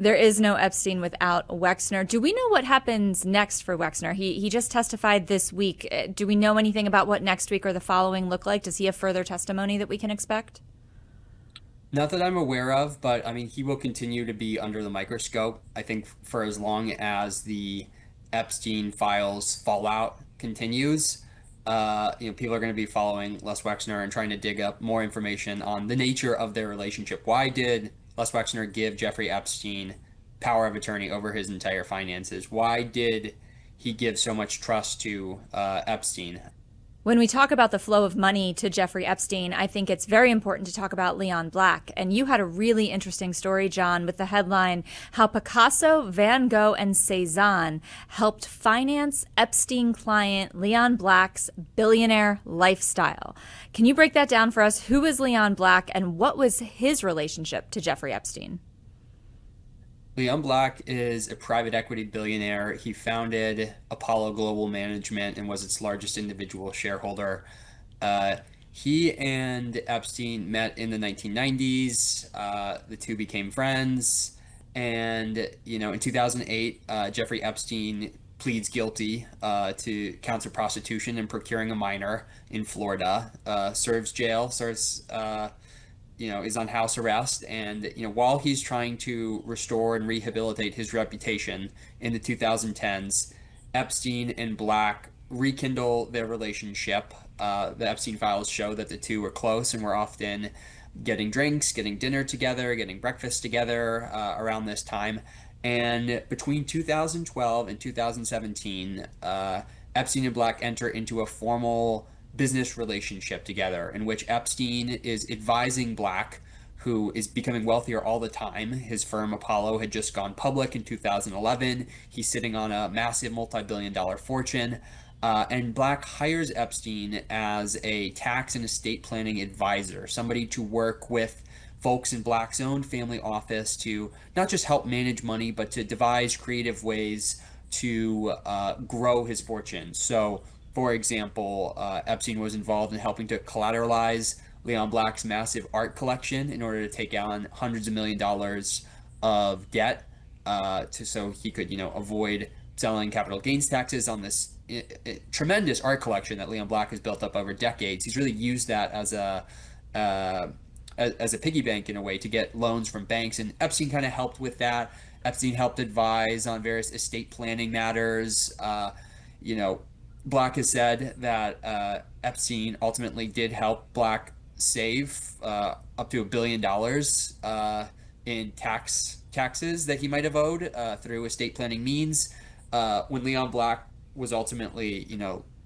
There is no Epstein without Wexner. Do we know what happens next for Wexner? He just testified this week. Do we know anything about what next week or the following look like? Does he have further testimony that we can expect? Not that I'm aware of, but I mean, he will continue to be under the microscope, I think, for as long as the Epstein Files fallout continues. People are going to be following Les Wexner and trying to dig up more information on the nature of their relationship. Why did Les Wexner give Jeffrey Epstein power of attorney over his entire finances? Why did he give so much trust to Epstein? When we talk about the flow of money to Jeffrey Epstein, I think it's very important to talk about Leon Black. And you had a really interesting story, John, with the headline, How Picasso, Van Gogh, and Cezanne Helped Finance Epstein Client Leon Black's Billionaire Lifestyle. Can you break that down for us? Who is Leon Black and what was his relationship to Jeffrey Epstein? Leon Black is a private equity billionaire. He founded Apollo Global Management and was its largest individual shareholder. Uh, he and Epstein met in the 1990s. The two became friends. And, in 2008, Jeffrey Epstein pleads guilty to counts of prostitution and procuring a minor in Florida, is on house arrest. And, while he's trying to restore and rehabilitate his reputation in the 2010s, Epstein and Black rekindle their relationship. The Epstein Files show that the two were close and were often getting drinks, getting dinner together, getting breakfast together around this time. And between 2012 and 2017, Epstein and Black enter into a formal business relationship together in which Epstein is advising Black, who is becoming wealthier all the time. His firm Apollo had just gone public in 2011. He's sitting on a massive multi-billion-dollar fortune. And Black hires Epstein as a tax and estate planning advisor, somebody to work with folks in Black's own family office to not just help manage money, but to devise creative ways to grow his fortune. So, for example, Epstein was involved in helping to collateralize Leon Black's massive art collection in order to take on hundreds of $1 millions of debt, so he could, avoid selling capital gains taxes on this tremendous art collection that Leon Black has built up over decades. He's really used that uh, as a piggy bank in a way to get loans from banks, and Epstein kind of helped with that. Epstein helped advise on various estate planning matters. You know, Black has said that Epstein ultimately did help Black save up to $1 billion in taxes that he might have owed through estate planning means. When Leon Black was ultimately,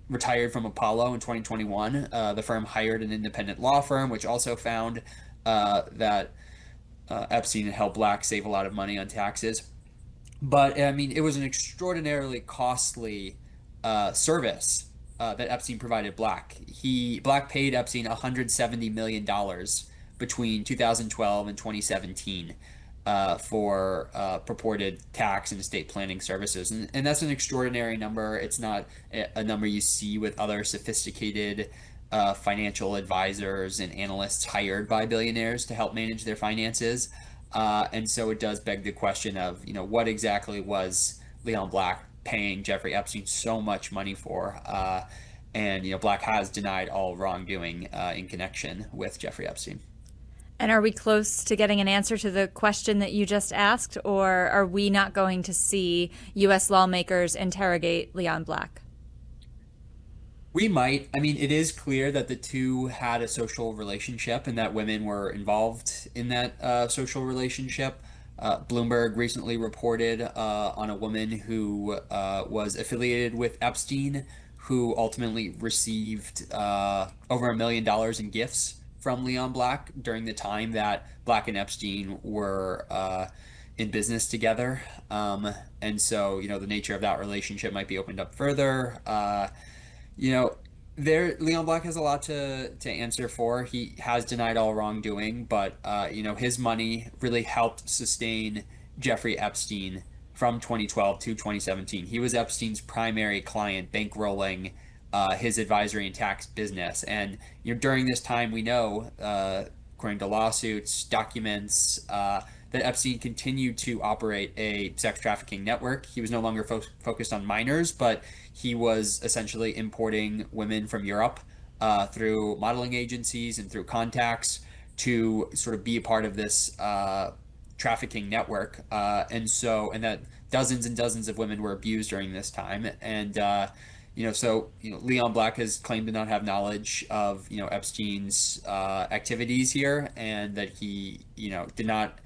retired from Apollo in 2021, the firm hired an independent law firm, which also found that Epstein had helped Black save a lot of money on taxes. But I mean, it was an extraordinarily costly service that Epstein provided Black. Black paid Epstein $170 million between 2012 and 2017 for purported tax and estate planning services, and that's an extraordinary number. It's not a number you see with other sophisticated financial advisors and analysts hired by billionaires to help manage their finances. And so it does beg the question of, what exactly was Leon Black paying Jeffrey Epstein so much money for? And Black has denied all wrongdoing in connection with Jeffrey Epstein. And are we close to getting an answer to the question that you just asked, or are we not going to see U.S. lawmakers interrogate Leon Black? We might. I mean, it is clear that the two had a social relationship and that women were involved in that social relationship. Bloomberg recently reported on a woman who was affiliated with Epstein, who ultimately received over $1 million in gifts from Leon Black during the time that Black and Epstein were in business together. And so, the nature of that relationship might be opened up further. You know, Leon Black has a lot to answer for. He has denied all wrongdoing, but his money really helped sustain Jeffrey Epstein from 2012 to 2017. He was Epstein's primary client, bankrolling his advisory and tax business. And during this time, we know, according to lawsuits, documents, that Epstein continued to operate a sex trafficking network. He was no longer focused on minors, but he was essentially importing women from Europe through modeling agencies and through contacts to sort of be a part of this trafficking network. And that dozens and dozens of women were abused during this time. Leon Black has claimed to not have knowledge of, Epstein's activities here, and that he, did not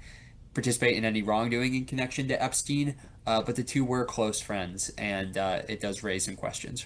participate in any wrongdoing in connection to Epstein. But the two were close friends, and it does raise some questions.